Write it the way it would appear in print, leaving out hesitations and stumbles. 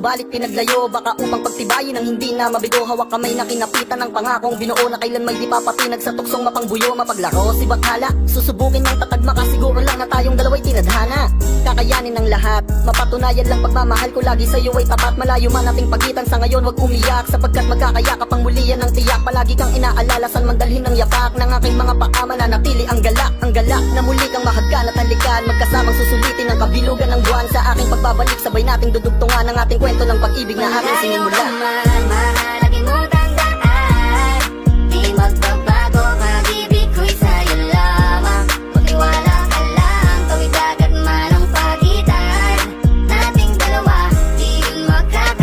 subalit pinaglayo. Baka upang pagtibayin ang hindi na mabigo. Hawak kamay na kinapitan ng pangakong binuo na kailan may di papatinag sa tuksong mapangbuyo. Mapaglaro si Bathala, susubukin ng tatag makasiguro lang na tayong dalawa'y tinadhana. Kakayanin ng lahat, mapatunayan lang pagmamahal ko lagi sa'yo ay tapat. Malayo man ating pagitan sa ngayon, wag umiyak, sapagkat magkakayakap ang mulian ng tiyak. Palagi kang inaalala, saan man dalhin ng yapak ng aking mga paa, mananatili ang galak na muli kang mahagkan at halikan. Magkasamang susulitin ang kabilugan ng buwan. Sa aking pagbabalik, sabay nating dudugtungan ang ating kwento ng pag-ibig na ating sinimulan.